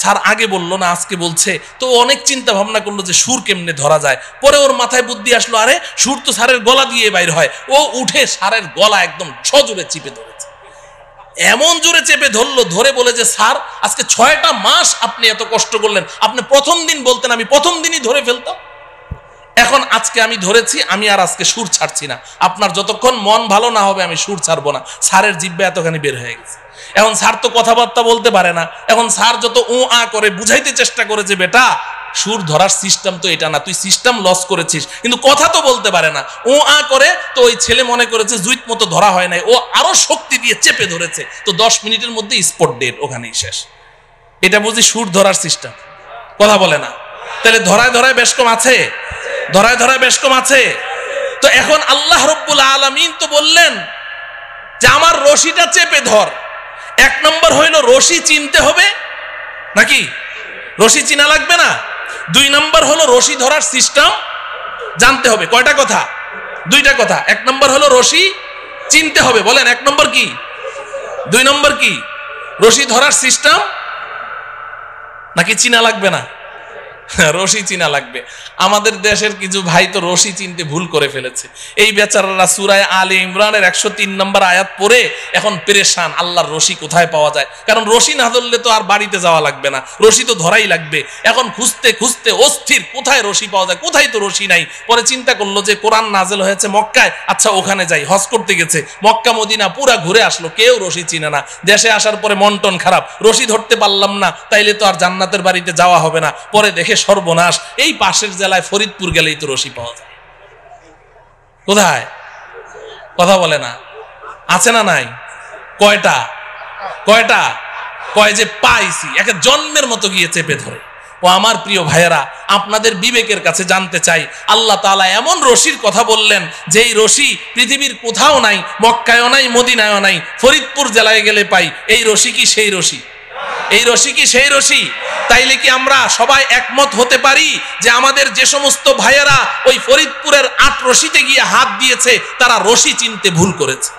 স্যার আগে বললো না আজকে বলছে, তো অনেক চিন্তা ভাবনা করলো যে সুর কেমনে ধরা যায়। পরে ওর মাথায় বুদ্ধি আসলো, আরে সুর তো স্যারের গলা দিয়ে বাইর হয়। ও উঠে স্যারের গলা একদম সজোরে চিপে ধরেছে, এমন জোরে চেপে ধরলো, ধরে বলে যে স্যার আজকে 6টা মাস আপনি এত কষ্ট করলেন, আপনি প্রথম দিন বলতেন আমি প্রথম দিনই ধরে ফেলতাম। এখন আজকে আমি ধরেছি, আমি আর আজকে সুর ছাড়ছি না, আপনার যতক্ষণ মন ভালো না হবে আমি সুর ছাড়বো না। স্যারের জিহ্বা এতখানি বের হয়ে গেছে। এখন স্যার তো কথাবার্তা বলতে পারে না। এখন স্যার যত উ আ করে বুঝাইতে চেষ্টা করেছে, বেটা সুর ধরার সিস্টেম তো এটা না, তুই সিস্টেম লস করেছিস, কিন্তু কথা তো বলতে পারে না, ও আ করে। তো ওই ছেলে মনে করেছে জুইত মতো ধরা হয় নাই, ও আরো শক্তি দিয়ে চেপে ধরেছে, তো 10 মিনিটের মধ্যে স্পট ডেড, ওখানেই শেষ। এটা বুঝি সুর ধরার সিস্টেম? কথা বলে না। তাহলে ধরায় ধরায় বেশ কম আছে, ধরায় ধরায় বেশ কম আছে। তো এখন আল্লাহ রব্বুল আলামিন তো বললেন যে আমার রশিটা চেপে ধর। 1 নম্বর হইলো রশি চিনতে হবে, নাকি রশি চিনা লাগবে না? 2 নম্বর হলো রশি ধরার সিস্টেম জানতে হবে। কয়টা কথা? 2টা কথা। 1 নম্বর হলো রশি চিনতে হবে, বলেন 1 নম্বর কি? 2 নম্বর কি? রশি ধরার সিস্টেম, নাকি চিনা লাগবে না? রশি চিনা লাগবে। আমাদের দেশের কিছু ভাই তো রশি চিনতে ভুল করে ফেলেছে। এই বেচারারা সূরা আলে ইমরানের 103 নম্বর আয়াত পড়ে এখন পেরেশান, আল্লাহর রশি কোথায় পাওয়া যায়? কারণ রশি না ধরলে তো আর বাড়িতে যাওয়া লাগবে না, রশি তো ধরাই লাগবে। এখন খুঁজতে খুঁজতে অস্থির, কোথায় রশি পাওয়া যায়, কোথায় তো রশি নাই। পরে চিন্তা করলো যে কোরআন নাজেল হয়েছে মক্কায়, আচ্ছা ওখানে যাই। হজ করতে গেছে, মক্কা মদিনা পুরা ঘুরে আসলো, কেউ রশি চিনে না। দেশে আসার পরে মন টন খারাপ, রশি ধরতে পারলাম না, তাইলে তো আর জান্নাতের বাড়িতে যাওয়া হবে না। পরে দেখে সর্বনাশ, এই পাশের জেলায় ফরিদপুর গেলেই তো রশি পাওয়া যায়। কোথায়? কথা বলে না। আছে না নাই? কয়টা? কয়টা? কয় যে পাইছি, একে জন্মের মতো গিয়ে চেপে ধরে। ও আমার প্রিয় ভাইয়েরা, আপনাদের বিবেকের কাছে জানতে চাই, আল্লাহ তাআলা এমন রশির কথা বললেন যেই রশি পৃথিবীর কোথাও নাই, মক্কায়ও নাই, মদিনায়ও নাই, ফরিদপুর জেলায় গেলে পাই। এই রশি কি সেই রশি? এই রশি কি সেই রশি? তাইলে কি আমরা সবাই একমত হতে পারি যে আমাদের যে সমস্ত ভাইয়েরা ওই ফরিদপুরের 8 রশিতে গিয়ে হাত দিয়েছে, তারা রশি চিনতে ভুল করেছে?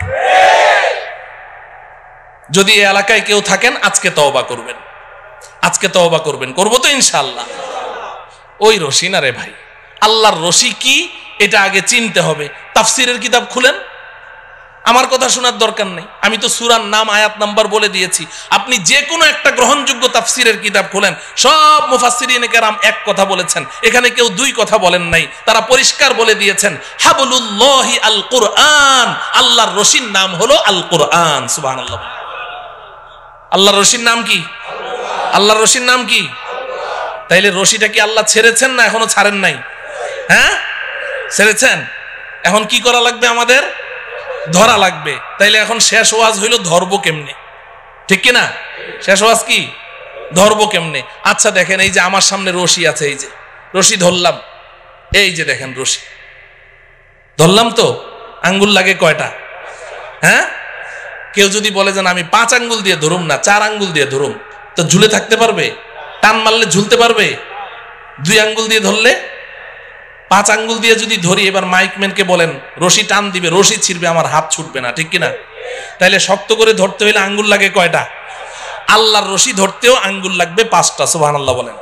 যদি এই এলাকায় কেউ থাকেন, আজকে তওবা করবেন, আজকে তওবা করবেন। করবো তো ইনশাআল্লাহ। ওই রশি না রে ভাই, আল্লাহর রশি কি এটা আগে চিনতে হবে। তাফসিরের কিতাব খুলেন, আমার কথা শোনার দরকার নেই, আমি তো সূরার নাম আয়াত নাম্বার বলে দিয়েছি। আপনি যে কোনো একটা গ্রহণযোগ্য তাফসিরের কিতাব খোলেন, সব মুফাসসিরিনে কেরাম এক কথা বলেছেন, এখানে কেউ 2 কথা বলেন নাই। তারা পরিষ্কার বলে দিয়েছেন হাবলুল্লাহি আল কুরআন, আল্লাহর রশির নাম হলো আল কুরআন। সুবহানাল্লাহ। আল্লাহর রশির নাম কি? আল্লাহর রশির নাম কি? তাইলে রশিটা কি আল্লাহ ছেড়েছেন না এখনো ছাড়েন নাই? হ্যাঁ, ছেড়েছেন। এখন কি করা লাগবে আমাদের? ধরা লাগবে। তাইলে এখন শেষ ওয়াজ হইল ধরবো কেমনে, ঠিক কিনা? শেষ ওয়াজ কি, ধরবো কেমনে? আচ্ছা দেখেন, এই যে আমার সামনে রশি আছে, এই যে রশি ধরলাম, এই যে দেখেন রশি ধরলাম, তো আঙ্গুল লাগে কয়টা? হ্যাঁ, কেউ যদি বলে যে আমি 5 আঙ্গুল দিয়ে ধরুম না, 4 আঙ্গুল দিয়ে ধরুম, তো ঝুলে থাকতে পারবে? টান মারলে ঝুলতে পারবে? 2 আঙ্গুল দিয়ে ধরলে? 5 আঙ্গুল দিয়ে যদি ধরি, এবার মাইকম্যানকে বলেন রশি টান দিবে, রশি ছিড়বে, আমার হাত ছুটবে না, ঠিক কিনা? তাইলে শক্ত করে ধরতে হইলে আঙ্গুল লাগে কয়টা? আল্লাহর রশি ধরতেও আঙ্গুল লাগবে 5টা। সুবহানাল্লাহ বলেন।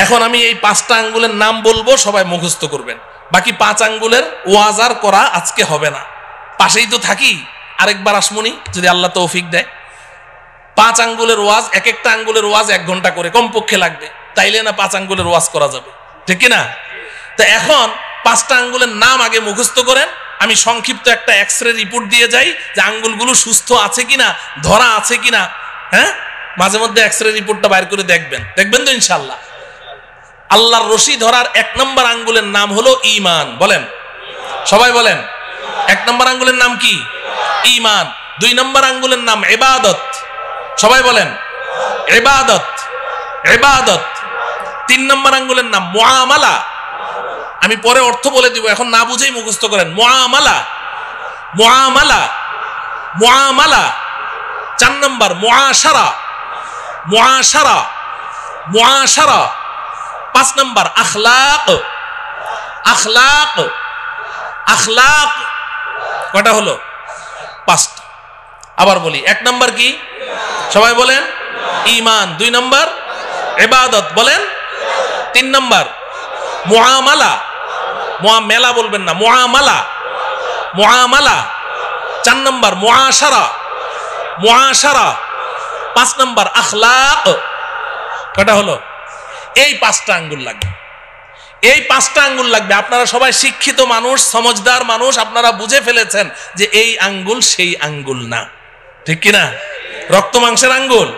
এখন আমি এই 5টা আঙ্গুলের নাম বলবো, সবাই মুখস্থ করবেন। বাকি 5 আঙ্গুলের ওয়াজ আর করা আজকে হবে না, পাশেই তো থাকি, আরেকবার আসমুনি যদি আল্লাহ তৌফিক দেয়। 5 আঙ্গুলের ওয়াজ, এক একটা আঙ্গুলের ওয়াজ 1 ঘন্টা করে কমপক্ষে লাগবে, তাইলে না 5 আঙ্গুলের ওয়াজ করা যাবে, ঠিক কিনা? তো এখন 5টা আঙ্গুলের নাম আগে মুখস্থ করেন। আমি সংক্ষিপ্ত একটা এক্সরে রিপোর্ট দিয়ে যাই যে আঙ্গুলগুলো সুস্থ আছে কিনা, ধরা আছে কিনা। হ্যাঁ, মাঝে মধ্যে এক্সরে রিপোর্টটা বাইর করে দেখবেন, দেখবেন তো ইনশাআল্লাহ। আল্লাহর রশি ধরার 1 নম্বর আঙ্গুলের নাম হলো ঈমান। বলেন, সবাই বলেন। 1 নম্বর আঙ্গুলের নাম কি? ঈমান। 2 নম্বর আঙ্গুলের নাম ইবাদত। সবাই বলেন, ইবাদত, ইবাদত। 3 নম্বর আঙ্গুলের নাম মুআমালা। আমি পরে অর্থ বলে দিব, এখন না বুঝেই মুখস্থ করেন। মুআমালা, মুআমালা, মুআমালা। 4 নম্বর মুআশারা, মুআশারা, মুআশারা। 5 নম্বর আখলাক, আখলাক, আখলাক। কয়টা হলো? 5টা। আবার বলি, 1 নম্বর কি? সবাই বলেন, ঈমান। 2 নম্বর ইবাদত, বলেন। 3 নম্বর মুআমালা, মুআমালা বলবেন না, মুআমালা, মুআমালা। 4 নম্বর মুআশারা, মুআশারা। 5 নম্বর আখলাক। কয়টা হলো? এই 5টা আঙ্গুল লাগবে, এই 5টা আঙ্গুল লাগবে। আপনারা সবাই শিক্ষিত মানুষ, সমজদার মানুষ, আপনারা বুঝে ফেলেছেন যে এই আঙ্গুল সেই আঙ্গুল না, ঠিক কিনা? রক্ত মাংসের আঙ্গুল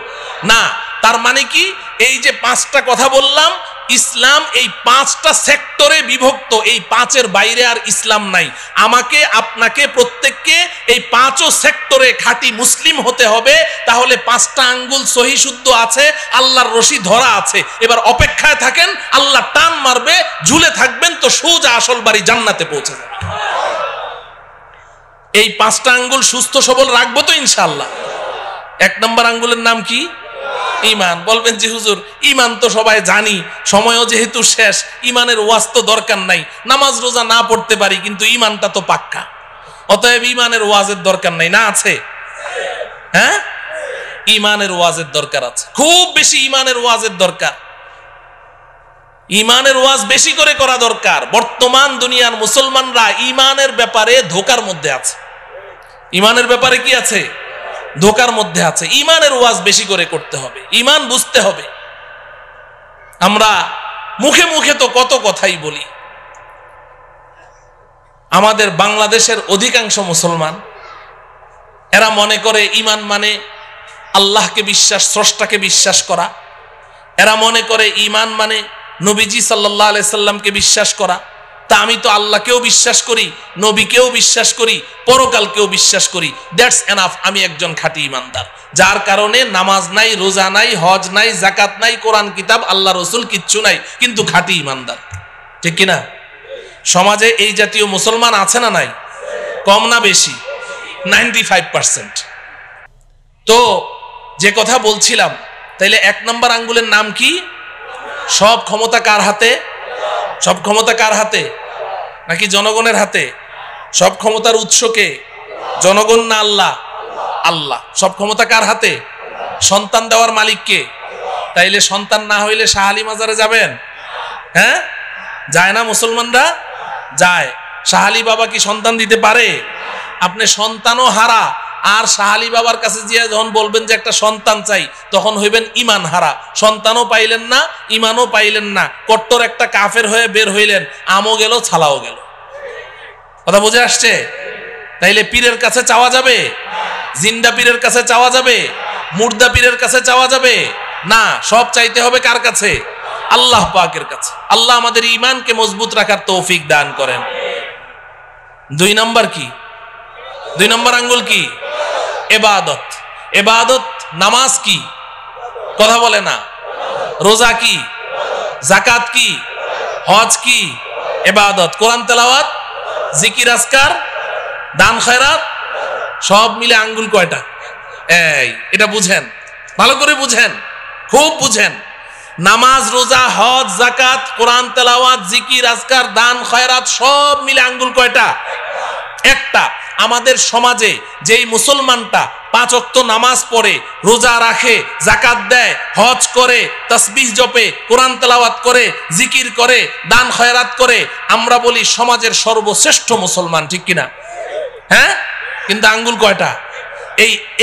না। তার মানে কি, এই যে 5টা কথা বললাম, ইসলাম এই 5টা সেক্টরে বিভক্ত। এই 5-এর বাইরে আর ইসলাম নাই। আমাকে, আপনাকে, প্রত্যেককে এই 5ও সেক্টরে খাঁটি মুসলিম হতে হবে। তাহলে 5টা আঙ্গুল সহি শুদ্ধ আছে, আল্লাহর রশি ধরা আছে। এবার অপেক্ষায় থাকেন, আল্লাহ টান মারবে, ঝুলে থাকবেন, তো সোজা আসল বাড়ি জান্নাতে পৌঁছে যাবে। এই 5টা আঙ্গুল সুস্থ সবল রাখবো তো ইনশাআল্লাহ। 1 নম্বর আঙ্গুলের নাম কি? ঈমান। বলবেন যে হুজুর, ঈমান তো সবাই জানি, সময়ও যেহেতু শেষ, ঈমানের ওয়াজ তো দরকার নাই, নামাজ রোজা না পড়তে পারি, কিন্তু ঈমানটা তো পাক্কা, অতএব ঈমানের ওয়াজের দরকার নাই। না আছে? হ্যাঁ, ঈমানের ওয়াজের দরকার আছে, খুব বেশি ঈমানের ওয়াজের দরকার। ঈমানের ওয়াজ বেশি করে করা দরকার। বর্তমান দুনিয়ার মুসলমানরা ঈমানের ব্যাপারে ধোঁকার মধ্যে আছে। ঈমানের ব্যাপারে কি আছে? ধোঁকার মধ্যে আছে। ঈমানের ওয়াজ বেশি করে করতে হবে, ঈমান বুঝতে হবে। আমরা মুখে মুখে তো কত কথাই বলি। আমাদের বাংলাদেশের অধিকাংশ মুসলমান, এরা মনে করে ঈমান মানে আল্লাহকে বিশ্বাস, স্রষ্টাকে বিশ্বাস করা। এরা মনে করে ঈমান মানে নবীজি সাল্লাল্লাহু আলাইহি সাল্লামকে বিশ্বাস করা। তা আমি তো আল্লাহকেও বিশ্বাস করি, নবীকেও বিশ্বাস করি, পরকালকেও বিশ্বাস করি, দ্যাটস এনাফ, আমি একজন খাঁটি ঈমানদার। যার কারণে নামাজ নাই, রোজা নাই, হজ নাই, যাকাত নাই, কোরআন কিতাব, আল্লাহ রসুল কিচ্ছু নাই, কিন্তু খাঁটি ঈমানদার, ঠিক কিনা? সমাজে এই জাতীয় মুসলমান আছে না নাই? কম না বেশি? 95%। তো যে কথা বলছিলাম, তাইলে 1 নম্বর আঙ্গুলের নাম কি? সব ক্ষমতা কার হাতে? সব ক্ষমতা কার হাতে? নাকি জনগণের হাতে? সব ক্ষমতার উৎসকে জনগণ না আল্লাহ? আল্লাহ। সব ক্ষমতা কার হাতে? সন্তান দেওয়ার মালিক কে? তাইলে সন্তান না হইলে শাহ আলী মাজারে যাবেন? হ্যাঁ, যায় না মুসলমানরা? যায়। শাহ আলী বাবা কি সন্তান দিতে পারে? আপনি সন্তানও হারা, আর শাহ আলী বাবার কাছে গিয়ে যখন বলবেন যে একটা সন্তান চাই, তখন হইবেন ঈমান হারা। সন্তানও পাইলেন না, ঈমানও পাইলেন না, কট্টর একটা কাফের হয়ে বের হইলেন, আমও গেল, ছালাও গেল। কথা বুঝে আসছে? তাইলে পীরের কাছে চাওয়া যাবে? জিন্দা পীরের কাছে চাওয়া যাবে? মুর্দা পীরের কাছে চাওয়া যাবে না। সব চাইতে হবে কার কাছে? আল্লাহ পাকের কাছে। আল্লাহ আমাদের ঈমানকে মজবুত রাখার তৌফিক দান করেন। 2 নাম্বার কি? 2 নম্বর আঙ্গুল কি? ইবাদত। ইবাদত নামাজ কি? কথা বলে না। রোজা কি? যাকাত কি? হজ কি? ইবাদত। কোরআন তেলাওয়াত, জিকির আজকার, দান খয়রাত, সব মিলে আঙ্গুল কয়টা? এটা বুঝেন, ভালো করে বুঝেন, খুব বুঝেন। নামাজ, রোজা, হজ, যাকাত, কোরআন তেলাওয়াত, জিকির আজকার, দান খয়রাত সব মিলে আঙ্গুল কয়টা? একটা। আমাদের সমাজে যেই মুসলমানটা 5 ওয়াক্ত নামাজ পড়ে, রোজা রাখে, যাকাত দেয়, হজ করে, তাসবিহ জপে, কোরআন তেলাওয়াত করে, জিকির করে, দান খয়রাত করে, আমরা বলি সমাজের সর্বশ্রেষ্ঠ মুসলমান, ঠিক কিনা? হ্যাঁ, কিন্তু আঙ্গুল কয়টা?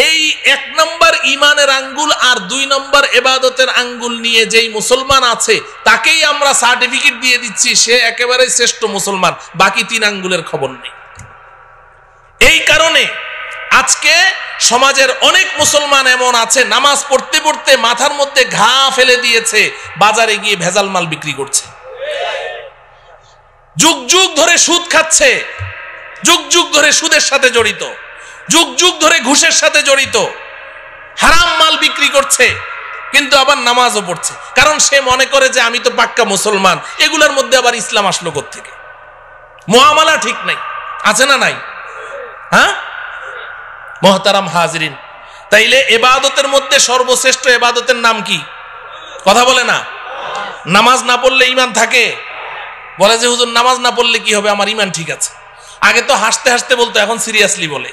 এই 1 নম্বর ইমানের আঙ্গুল আর 2 নম্বর ইবাদতের আঙ্গুল নিয়ে যেই মুসলমান আছে তাকেই আমরা সার্টিফিকেট দিয়ে দিচ্ছি সে একেবারে শ্রেষ্ঠ মুসলমান, বাকি 3 আঙ্গুলের খবর নেই। এই কারণে আজকে সমাজের অনেক মুসলমান এমন আছে নামাজ পড়তে পড়তে মাথার মধ্যে ঘা ফেলে দিয়েছে, বাজারে গিয়ে ভেজাল মাল বিক্রি করছে, যুগ যুগ ধরে সুদ খাচ্ছে, যুগ যুগ ধরে সুদের সাথে জড়িত, যুগ যুগ ধরে ঘুষের সাথে জড়িত, হারাম মাল বিক্রি করছে, কিন্তু আবার নামাজও পড়ছে। কারণ সে মনে করে যে আমি তো পাক্কা মুসলমান, এগুলোর মধ্যে আবার ইসলাম আসলো কোত্থেকে? মুআমালা ঠিক নাই, আছে না নাই? হ্যাঁ মুহতারাম হাজিরিন, তাইলে ইবাদতের মধ্যে সর্বশ্রেষ্ঠ ইবাদতের নাম কি? কথা বলে না। নামাজ না পড়লে ঈমান থাকে? বলে যে হুজুর নামাজ না পড়লে কি হবে, আমার ঈমান ঠিক আছে। আগে তো হাসতে হাসতে বলতো, এখন সিরিয়াসলি বলে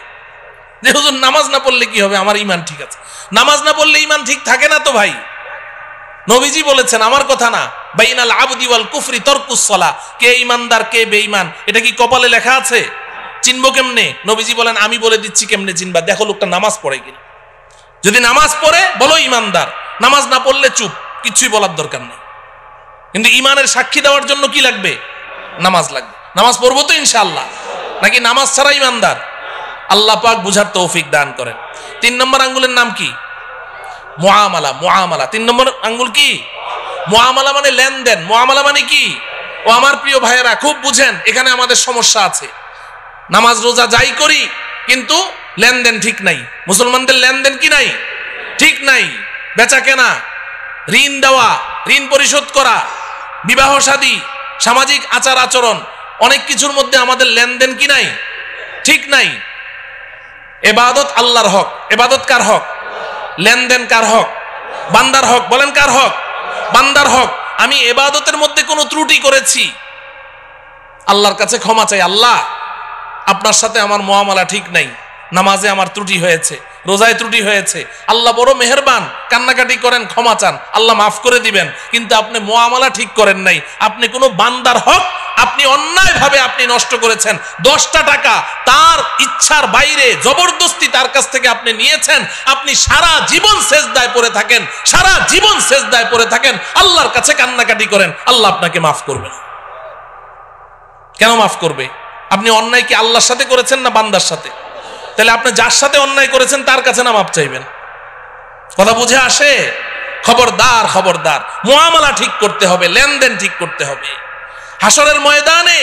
যে হুজুর নামাজ না পড়লে কি হবে, আমার ঈমান ঠিক আছে। নামাজ না পড়লে ঈমান ঠিক থাকে না তো ভাই। নবীজি বলেছেন, আমার কথা না, বাইনাল আবদি ওয়াল কুফরি তারকুস সালাহ, কে ঈমানদার কে বেঈমান এটা কি কপালে লেখা আছে? চিনবো কেমনে? নবীজি বলেন, আমি বলে দিচ্ছি কেমনে চিনবা, দেখো লোকটা নামাজ পড়ে কিনা। যদি নামাজ পড়ে বলো ঈমানদার, নামাজ না পড়লে চুপ, কিছুই বলার দরকার নেই। কিন্তু ঈমানের সাক্ষী দেওয়ার জন্য কি লাগবে? নামাজ লাগবে। নামাজ পড়বো তো ইনশাআল্লাহ, নাকি নামাজ ছাড়া ঈমানদার? আল্লাহ পাক বুঝার তৌফিক দান করেন। 3 নম্বর আঙ্গুলের নাম কি? মুআমালা। মুআমালা 3 নম্বর আঙ্গুল কি? মুআমালা মানে লেনদেন। মুআমালা মানে কি? ও আমার প্রিয় ভাইয়েরা খুব বুঝেন, এখানে আমাদের সমস্যা আছে। নামাজ রোজা যাই করি কিন্তু লেনদেন ঠিক নাই। মুসলমানদের লেনদেন কি নাই? ঠিক নাই। বেচা কেনা, ঋণ দেওয়া, ঋণ পরিশোধ করা, বিবাহ শাদী, সামাজিক আচার আচরণ, অনেক কিছুর মধ্যে আমাদের লেনদেন কি নাই? ঠিক নাই। ইবাদত আল্লাহর হক। ইবাদত কার হক? লেনদেন কার হক? বান্দার হক। বলেন কার হক? বান্দার হক। আমি ইবাদতের মধ্যে কোনো ত্রুটি করেছি, আল্লাহর কাছে ক্ষমা চাই। আল্লাহ, আপনার সাথে আমার মুআমালা ঠিক নাই, নামাজে আমার ত্রুটি হয়েছে, রোজায় ত্রুটি হয়েছে। আল্লাহ বড় মেহেরবান, কান্নাকাটি করেন, ক্ষমা চান, আল্লাহ মাফ করে দিবেন। কিন্তু আপনি মুআমালা ঠিক করেন নাই। আপনি কোনো বান্দার হক আপনি অন্যায়ভাবে আপনি নষ্ট করেছেন। 10টা টাকা তার ইচ্ছার বাইরে জবরদস্তি তার কাছ থেকে আপনি নিয়েছেন। আপনি সারা জীবন সেজদায় পড়ে থাকেন, সারা জীবন সেজদায় পড়ে থাকেন, আল্লাহর কাছে কান্নাকাটি করেন, আল্লাহ আপনাকে মাফ করবে। কেন মাফ করবে? আপনি অন্যায় কি আল্লাহর সাথে করেছেন না বান্দার সাথে? তাহলে আপনি যার সাথে অন্যায় করেছেন তার কাছে না মাফ চাইবেন? কথা বুঝে আসে? খবরদার, খবরদার, মুআমালা ঠিক করতে হবে, লেনদেন ঠিক করতে হবে। হাসরের ময়দানে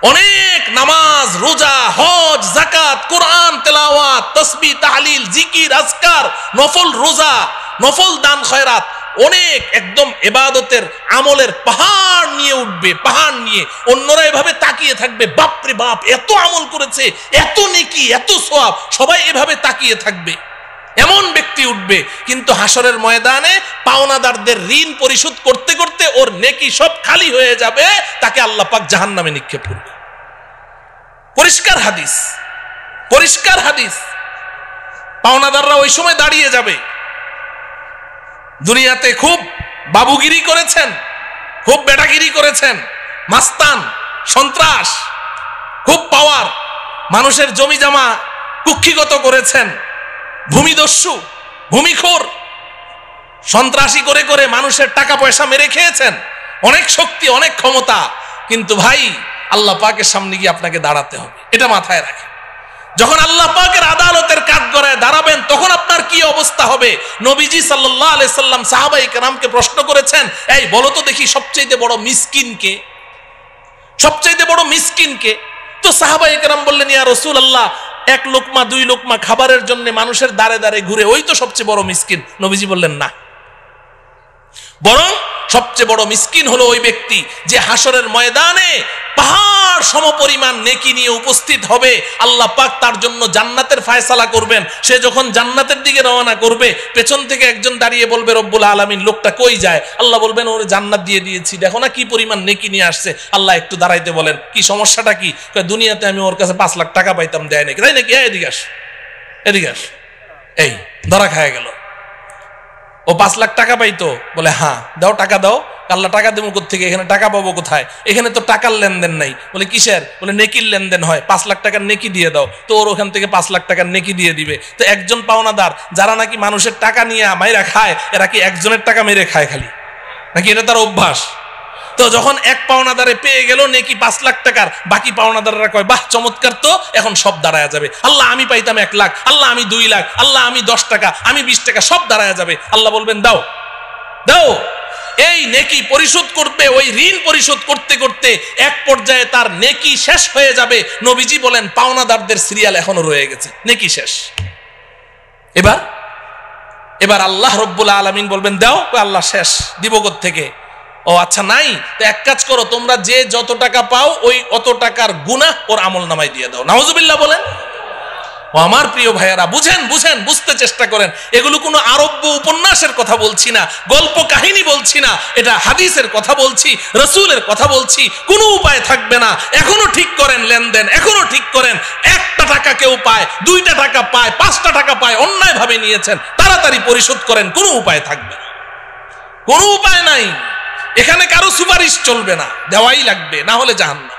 অনেক নামাজ, রোজা, হজ, যাকাত, কোরআন তেলাওয়াত, তাসবিহ, তাহলিল, জিকির, আজকার, নফল রোজা, নফল দান খয়রাত, অনেক একদম ইবাদতের আমলের পাহাড় নিয়ে উঠবে, পাহাড় নিয়ে। অন্যরা এভাবে তাকিয়ে থাকবে, বাপরে বাপ, এত আমল করেছে, এত নেকি, এত সওয়াব, সবাই এভাবে তাকিয়ে থাকবে। এমন ব্যক্তি উঠবে, কিন্তু হাসরের ময়দানে পাওনাদারদের ঋণ পরিশোধ করতে করতে ওর নেকি সব খালি হয়ে যাবে, তাকে আল্লাহ পাক জাহান্নামে নিক্ষেপ করবে। পরিষ্কার হাদিস, পরিষ্কার হাদিস। পাওনাদাররা ওই সময় দাঁড়িয়ে যাবে। দুনিয়াতে খুব বাবুগিরি করেছেন, খুব বেটাগিরি করেছেন, মাস্তান, সন্ত্রাস, খুব পাওয়ার, মানুষের জমি জমা কুক্ষিগত করেছেন, ভূমিদস্যু, ভূমিখোর, সন্ত্রাসী করে করে মানুষের টাকা পয়সা মেরে খেয়েছেন, অনেক শক্তি, অনেক ক্ষমতা। কিন্তু ভাই, আল্লাহ পাকের সামনে গিয়ে আপনাকে দাঁড়াতে হবে, এটা মাথায় রাখেন। যখন আল্লাহ পাকের আদালতের কাঠগড়ায় দাঁড়াবেন তখন আপনার কি অবস্থা হবে? নবীজি সাল্লাল্লাহু আলাইহি সাল্লাম সাহাবায়ে কেরামকে প্রশ্ন করেছেন, এই বলো তো দেখি সবচেয়ে বড় মিসকিন কে? সবচেয়ে বড় মিসকিন কে? তো সাহাবায়ে কেরাম বললেন, ইয়া রাসূলুল্লাহ, এক লোকমা দুই লোকমা খাবারের জন্য মানুষের দাঁড়ে দাঁড়ে ঘুরে, ওই তো সবচেয়ে বড় মিসকিন। নবীজি বললেন, না, বরং সবচেয়ে বড় মিসকিন হলো ওই ব্যক্তি যে হাসরের ময়দানে পাহাড় সমপরিমাণ নেকি নিয়ে উপস্থিত হবে। আল্লাহ পাক তার জন্য জান্নাতের ফায়সালা করবেন। সে যখন জান্নাতের দিকে রওনা করবে, পেছন থেকে একজন দাঁড়িয়ে বলবে, রব্বুল আলামিন, লোকটা কই যায়? আল্লাহ বলবেন, ওরে জান্নাত দিয়ে দিয়েছি, দেখো না কি পরিমাণ নেকি নিয়ে আসছে। আল্লাহ একটু দাঁড়াইতে বলেন, কি সমস্যাটা কি? দুনিয়াতে আমি ওর কাছে 5 লাখ টাকা পাইতাম, দেয় নাকি, তাই নাকি? এদিকে আস, এদিকে আস। এই ধরা খায় গেল। ও 5 লাখ টাকা পাইতো, বলে হ্যাঁ দাও, টাকা দাও। আল্লাহ টাকা দেবো কোথেকে? এখানে টাকা পাবো কোথায়? এখানে তো টাকার লেনদেন নাই। বলে কিসের? বলে নেকির লেনদেন হয়, 5 লাখ টাকার নেকি দিয়ে দাও। তো ওর ওখান থেকে 5 লাখ টাকার নেকি দিয়ে দিবে। তো একজন পাওনাদার যারা নাকি মানুষের টাকা নিয়ে মাইরা খায়, এরা কি একজনের টাকা মেরে খায় খালি, নাকি এটা তার অভ্যাস? তো যখন এক পাওনাদারে পেয়ে গেল নেকি 5 লাখ টাকার, বাকি পাওনাদাররা কয়, বাহ চমৎকার, তো এখন সব দাঁড়ায় যাবে। আল্লাহ আমি পাইতাম 1 লাখ, আল্লাহ আমি 2 লাখ, আল্লাহ আমি 10 টাকা, আমি 20 টাকা, সব দাঁড়ায় যাবে। আল্লাহ বলবেন, দাও দাও। এই নেকি পরিশোধ করবে, ওই ঋণ পরিশোধ করতে করতে এক পর্যায়ে তার নেকি শেষ হয়ে যাবে। নবীজি বলেন, পাওনাদারদের সিরিয়াল এখনো রয়ে গেছে, নেকি শেষ। এবার আল্লাহ রব্বুল আলামিন বলবেন, দাও। আল্লাহ শেষ, দিব কোত্থেকে? ও আচ্ছা নাই, তো এক কাজ করো, তোমরা যে যত টাকা পাও ওই অত টাকার গুনাহ ওর আমল নামায় দিয়ে দাও। নাউজুবিল্লাহ বলেন। ও আমার প্রিয় ভাইয়েরা, বুঝেন বুঝেন, বুঝতে চেষ্টা করেন। এগুলো কোনো আরব্য উপন্যাসের কথা বলছি না, গল্প কাহিনী বলছি না, এটা হাদিসের কথা বলছি, রাসূলের কথা বলছি। কোনো উপায় থাকবে না, এখনো ঠিক করেন লেনদেন, এখনো ঠিক করেন। 1টা টাকা কেউ পায়, 2টা টাকা পায়, 5টা টাকা পায়, অন্যায় ভাবে নিয়েছেন, তাড়াতাড়ি পরিশোধ করেন, কোনো উপায় থাকবে না, কোনো উপায় নাই। এখানে কারো সুপারিশ চলবে না, দেওয়াই লাগবে, না হলে জাহান্নাম।